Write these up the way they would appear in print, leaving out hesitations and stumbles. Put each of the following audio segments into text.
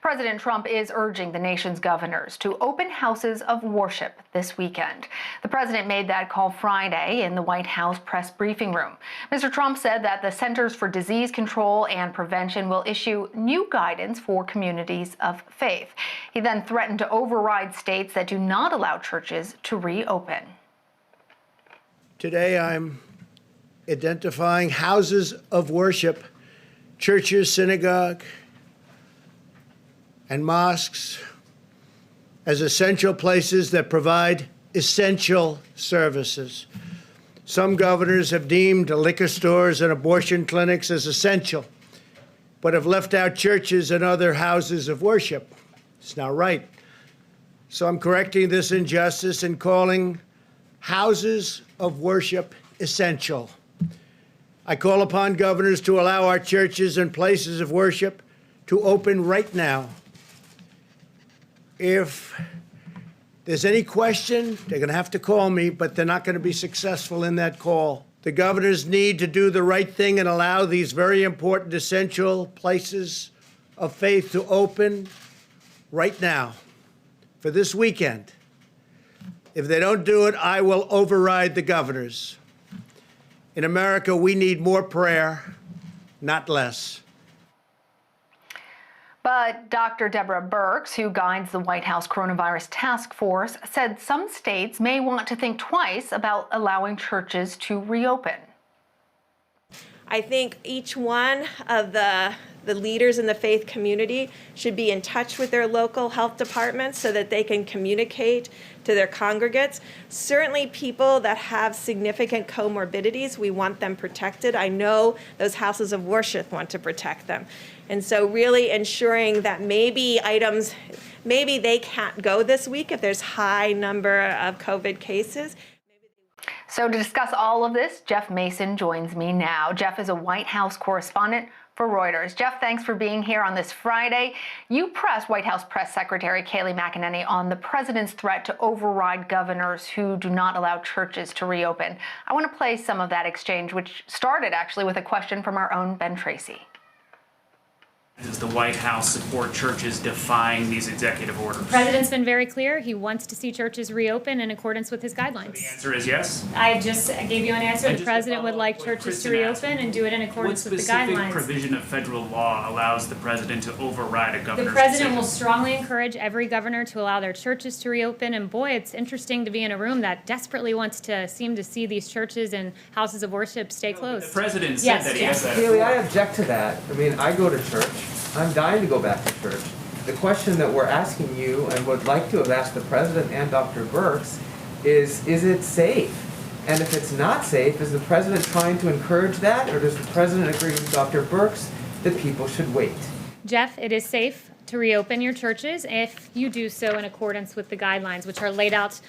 President Trump is urging the nation's governors to open houses of worship this weekend. The president made that call Friday in the White House press briefing room. Mr. Trump said that the Centers for Disease Control and Prevention will issue new guidance for communities of faith. He then threatened to override states that do not allow churches to reopen. Today I'm identifying houses of worship, churches, synagogue, and mosques as essential places that provide essential services. Some governors have deemed liquor stores and abortion clinics as essential, but have left out churches and other houses of worship. It's not right. So I'm correcting this injustice and calling houses of worship essential. I call upon governors to allow our churches and places of worship to open right now. If there's any question, they're going to have to call me, but they're not going to be successful in that call. The governors need to do the right thing and allow these very important, essential places of faith to open right now for this weekend. If they don't do it, I will override the governors. In America, we need more prayer, not less. But Dr. Deborah Birx, who guides the White House coronavirus task force, said some states may want to think twice about allowing churches to reopen. I think each one of the leaders in the faith community should be in touch with their local health departments so that they can communicate to their congregates. Certainly people that have significant comorbidities, we want them protected. I know those houses of worship want to protect them. And so really ensuring that maybe they can't go this week if there's high number of COVID cases. So to discuss all of this, Jeff Mason joins me now. Jeff is a White House correspondent for Reuters. Jeff, thanks for being here on this Friday. You pressed White House Press Secretary Kayleigh McEnany on the president's threat to override governors who do not allow churches to reopen. I want to play some of that exchange, which started actually with a question from our own Ben Tracy. Does the White House support churches defying these executive orders? The president's been very clear. He wants to see churches reopen in accordance with his guidelines. The answer is yes? I gave you an answer. The president would like churches to reopen and do it in accordance with the guidelines. What specific provision of federal law allows the president to override a governor's The president decision? will strongly encourage every governor to allow their churches to reopen. And boy, it's interesting to be in a room that desperately wants to seem to see these churches and houses of worship stay closed. The president said that he has that. Kayleigh, I object to that. I mean, I go to church. I'm dying to go back to church. The question that we're asking you and would like to have asked the president and Dr. Birx is it safe? And if it's not safe, is the president trying to encourage that, or does the president agree with Dr. Birx that people should wait? Jeff, it is safe to reopen your churches if you do so in accordance with the guidelines, which are laid out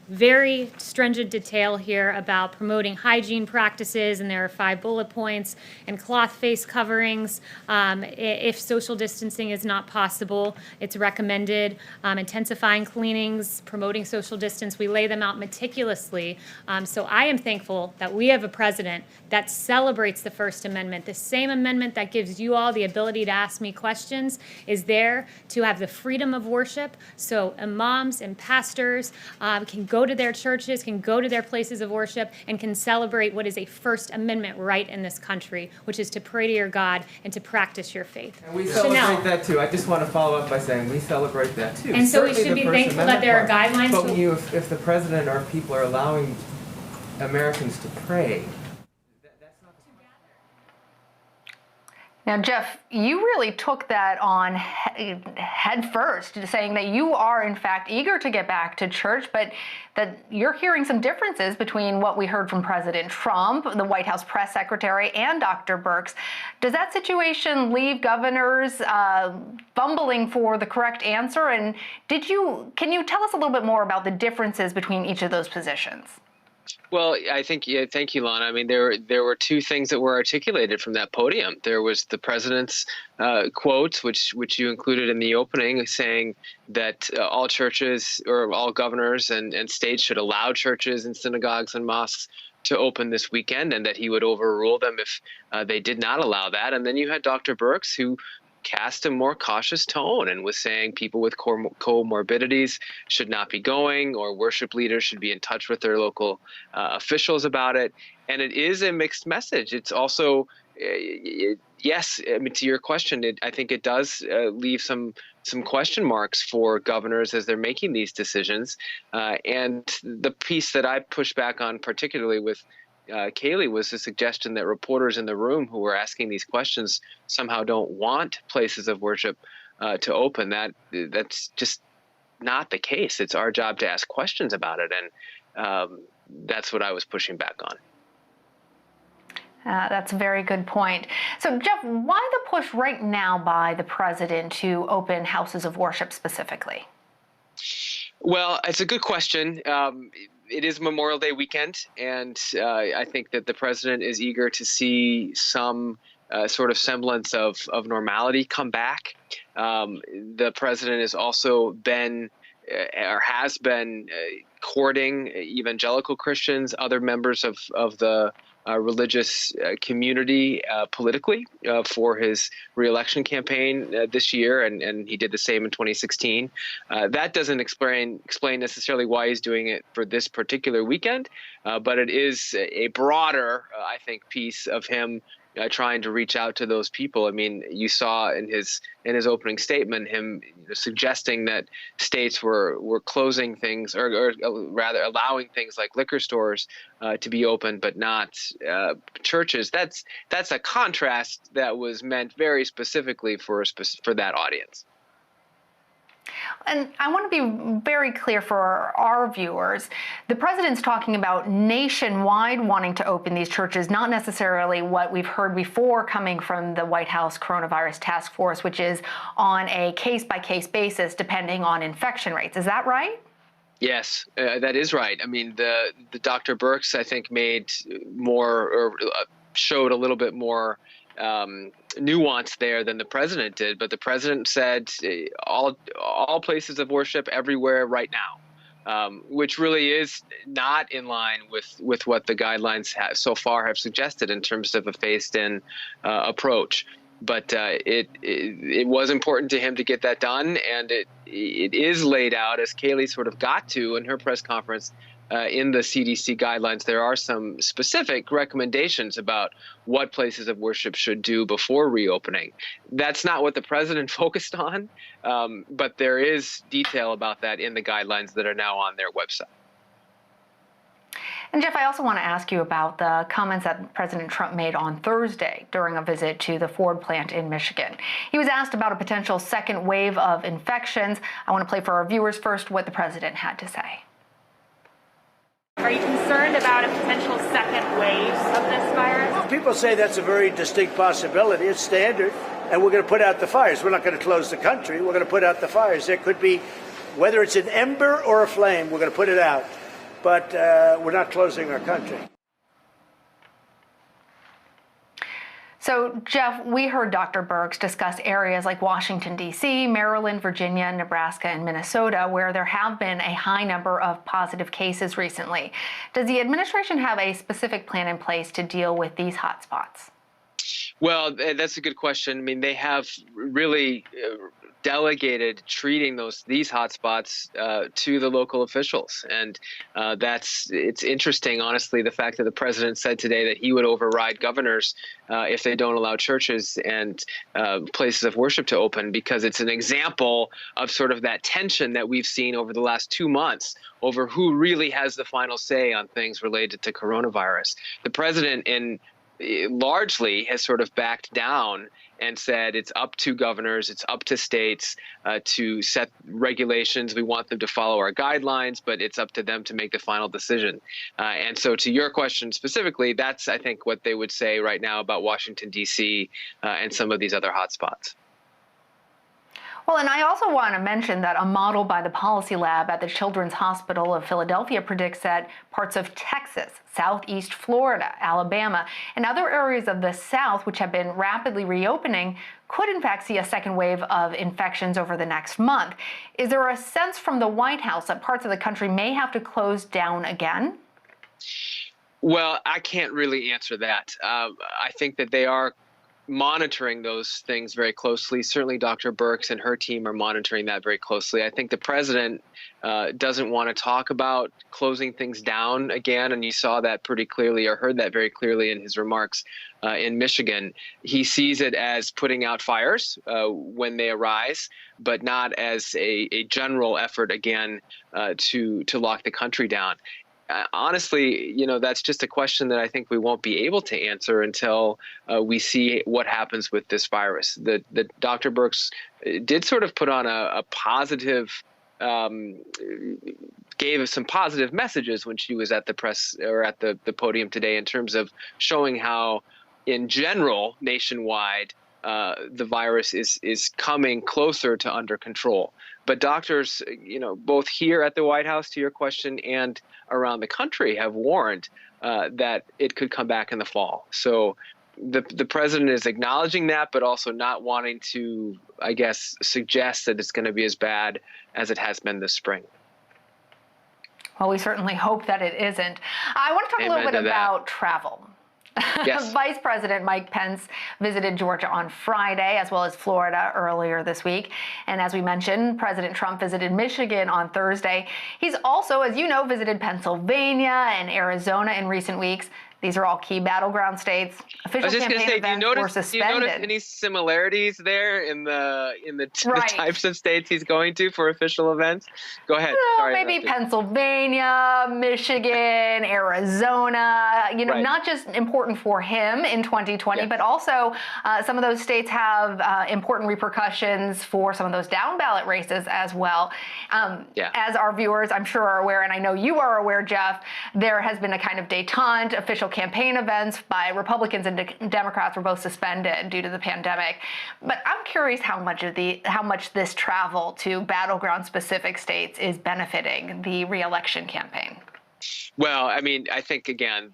very stringent detail here about promoting hygiene practices, and there are 5 bullet points, and cloth face coverings. If social distancing is not possible, it's recommended. Intensifying cleanings, promoting social distance, we lay them out meticulously. So I am thankful that we have a president that celebrates the First Amendment. The same amendment that gives you all the ability to ask me questions is there to have the freedom of worship, so imams and pastors can go to their churches, can go to their places of worship, and can celebrate what is a First Amendment right in this country, which is to pray to your God and to practice your faith. And we celebrate that too. I just want to follow up by saying we celebrate that too. And so we should be thankful that there are guidelines. But if the president or people are allowing Americans to pray, Now, Jeff, you really took that on head first, saying that you are, in fact, eager to get back to church, but that you're hearing some differences between what we heard from President Trump, the White House press secretary, and Dr. Birx. Does that situation leave governors fumbling for the correct answer? And can you tell us a little bit more about the differences between each of those positions? Well, I think, thank you, Lana. I mean, there were 2 things that were articulated from that podium. There was the president's quotes, which you included in the opening, saying that all churches or all governors and states should allow churches and synagogues and mosques to open this weekend, and that he would overrule them if they did not allow that. And then you had Dr. Birx, who cast a more cautious tone and was saying people with comorbidities should not be going, or worship leaders should be in touch with their local officials about it. And it is a mixed message. It's also, yes, I mean, to your question, I think it does leave some question marks for governors as they're making these decisions. And the piece that I pushed back on, particularly with Kayleigh, was the suggestion that reporters in the room who were asking these questions somehow don't want places of worship to open. That's just not the case. It's our job to ask questions about it, and that's what I was pushing back on. That's a very good point. So, Jeff, why the push right now by the president to open houses of worship specifically? Well, it's a good question. It is Memorial Day weekend, and I think that the president is eager to see some sort of semblance of normality come back. The president has also been or has been courting evangelical Christians, other members of the religious community politically for his reelection campaign this year, and he did the same in 2016. That doesn't explain necessarily why he's doing it for this particular weekend, but it is a broader, I think, piece of him trying to reach out to those people. I mean, you saw in his opening statement him suggesting that states were closing things, or rather allowing things like liquor stores to be open, but not churches. That's a contrast that was meant very specifically for that audience. And I want to be very clear for our viewers. The president's talking about nationwide wanting to open these churches, not necessarily what we've heard before coming from the White House Coronavirus Task Force, which is on a case-by-case basis depending on infection rates. Is that right? Yes, that is right. I mean, the Dr. Birx, I think, made more, or showed a little bit more nuance there than the president did, but the president said all places of worship everywhere right now, which really is not in line with what the guidelines so far have suggested in terms of a phased-in approach. But it was important to him to get that done, and it is laid out, as Kayleigh sort of got to in her press conference, in the CDC guidelines. There are some specific recommendations about what places of worship should do before reopening. That's not what the president focused on, but there is detail about that in the guidelines that are now on their website. And Jeff, I also want to ask you about the comments that President Trump made on Thursday during a visit to the Ford plant in Michigan. He was asked about a potential second wave of infections. I want to play for our viewers first what the president had to say. Are you concerned about a potential second wave of this virus? People say that's a very distinct possibility. It's standard, and we're going to put out the fires. We're not going to close the country. We're going to put out the fires. There could be, whether it's an ember or a flame, we're going to put it out. But we're not closing our country. So, Jeff, we heard Dr. Birx discuss areas like Washington, D.C., Maryland, Virginia, Nebraska, and Minnesota, where there have been a high number of positive cases recently. Does the administration have a specific plan in place to deal with these hotspots? Well, that's a good question. I mean, they have really delegated treating these hotspots to the local officials, and it's interesting, honestly, the fact that the president said today that he would override governors if they don't allow churches and places of worship to open, because it's an example of sort of that tension that we've seen over the last 2 months over who really has the final say on things related to coronavirus. The president largely has sort of backed down and said it's up to governors, it's up to states to set regulations. We want them to follow our guidelines, but it's up to them to make the final decision. And so to your question specifically, that's, I think, what they would say right now about Washington, D.C. And some of these other hotspots. Well, and I also want to mention that a model by the Policy Lab at the Children's Hospital of Philadelphia predicts that parts of Texas, Southeast Florida, Alabama, and other areas of the South, which have been rapidly reopening, could in fact see a second wave of infections over the next month. Is there a sense from the White House that parts of the country may have to close down again? Well, I can't really answer that. I think that they are monitoring those things very closely. Certainly, Dr. Birx and her team are monitoring that very closely. I think the president doesn't want to talk about closing things down again, and you saw that pretty clearly, or heard that very clearly in his remarks in Michigan. He sees it as putting out fires when they arise, but not as a general effort again to lock the country down. Honestly, that's just a question that I think we won't be able to answer until we see what happens with this virus. The Dr. Birx did sort of put on a positive, gave us some positive messages when she was at the press or at the podium today in terms of showing how, in general, nationwide, the virus is coming closer to under control. But doctors, both here at the White House, to your question, and around the country have warned that it could come back in the fall. So the president is acknowledging that, but also not wanting to, I guess, suggest that it's going to be as bad as it has been this spring. Well, we certainly hope that it isn't. I want to talk a little bit about travel. Yes. Vice President Mike Pence visited Georgia on Friday, as well as Florida earlier this week. And as we mentioned, President Trump visited Michigan on Thursday. He's also, as you know, visited Pennsylvania and Arizona in recent weeks. These are all key battleground states. Official campaign events were suspended. Do you notice any similarities there in the types of states he's going to for official events? Go ahead. Well, maybe Pennsylvania, Michigan, Arizona. Not just important for him in 2020, but also some of those states have important repercussions for some of those down ballot races as well. As our viewers, I'm sure, are aware, and I know you are aware, Jeff, there has been a kind of détente. Official campaign events by Republicans and Democrats were both suspended due to the pandemic. But I'm curious how much this travel to battleground specific states is benefiting the re-election campaign. Well, I mean, I think, again,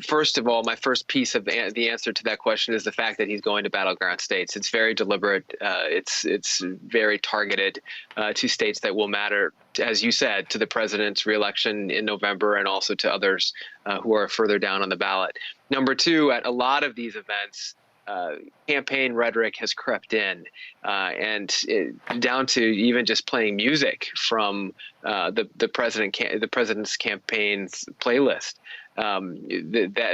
first of all, my first piece of the answer to that question is the fact that he's going to battleground states. It's very deliberate. It's very targeted to states that will matter, as you said, to the president's reelection in November and also to others who are further down on the ballot. Number two, at a lot of these events, campaign rhetoric has crept in, and down to even just playing music from the president's campaign's playlist.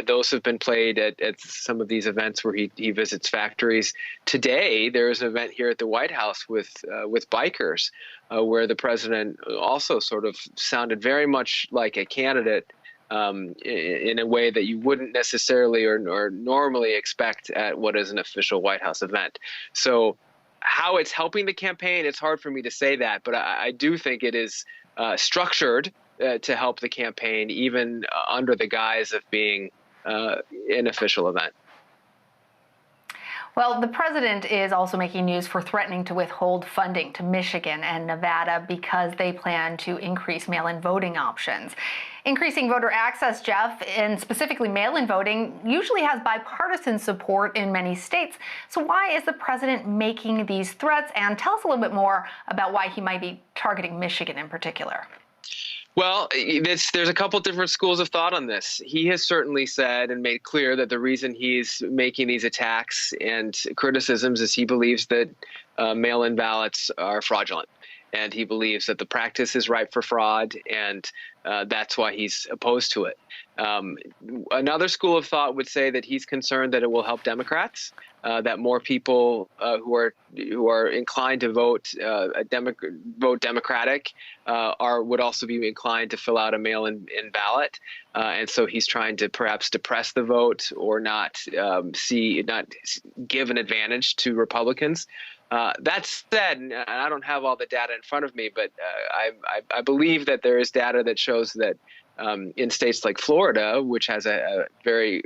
Those have been played at some of these events where he visits factories. Today, there is an event here at the White House with bikers, where the president also sort of sounded very much like a candidate. In a way that you wouldn't necessarily or normally expect at what is an official White House event. So how it's helping the campaign, it's hard for me to say that, but I do think it is structured to help the campaign, even under the guise of being an official event. Well, the president is also making news for threatening to withhold funding to Michigan and Nevada because they plan to increase mail-in voting options. Increasing voter access, Jeff, and specifically mail-in voting, usually has bipartisan support in many states. So why is the president making these threats? And tell us a little bit more about why he might be targeting Michigan in particular. Well, there's a couple different schools of thought on this. He has certainly said and made clear that the reason he's making these attacks and criticisms is he believes that mail-in ballots are fraudulent. And he believes that the practice is ripe for fraud, and that's why he's opposed to it. Another school of thought would say that he's concerned that it will help Democrats, that more people who are inclined to vote Democratic would also be inclined to fill out a mail-in ballot, and so he's trying to perhaps depress the vote or not give an advantage to Republicans. That said, and I don't have all the data in front of me, but I believe that there is data that shows that in states like Florida, which has a very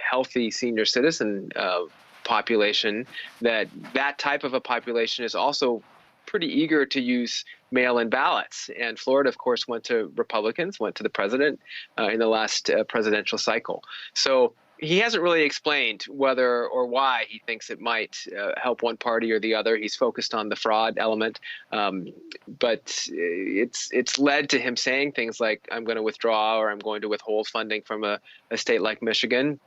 healthy senior citizen population, that type of a population is also pretty eager to use mail-in ballots. And Florida, of course, went to Republicans, went to the president in the last presidential cycle. So he hasn't really explained whether or why he thinks it might help one party or the other. He's focused on the fraud element, but it's led to him saying things like, I'm going to withdraw or I'm going to withhold funding from a state like Michigan.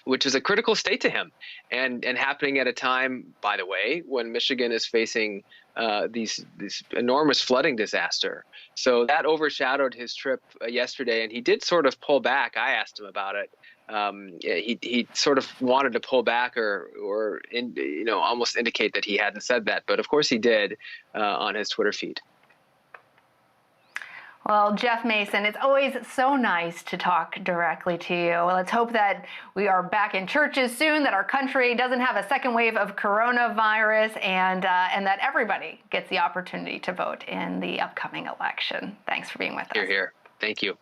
which is a critical state to him, and happening at a time, by the way, when Michigan is facing these enormous flooding disaster. So that overshadowed his trip yesterday, and he did sort of pull back. I asked him about it. He sort of wanted to pull back or almost indicate that he hadn't said that, but of course he did on his Twitter feed. Well, Jeff Mason, it's always so nice to talk directly to you. Let's hope that we are back in churches soon, that our country doesn't have a second wave of coronavirus, and that everybody gets the opportunity to vote in the upcoming election. Thanks for being with us. Hear, hear. Thank you.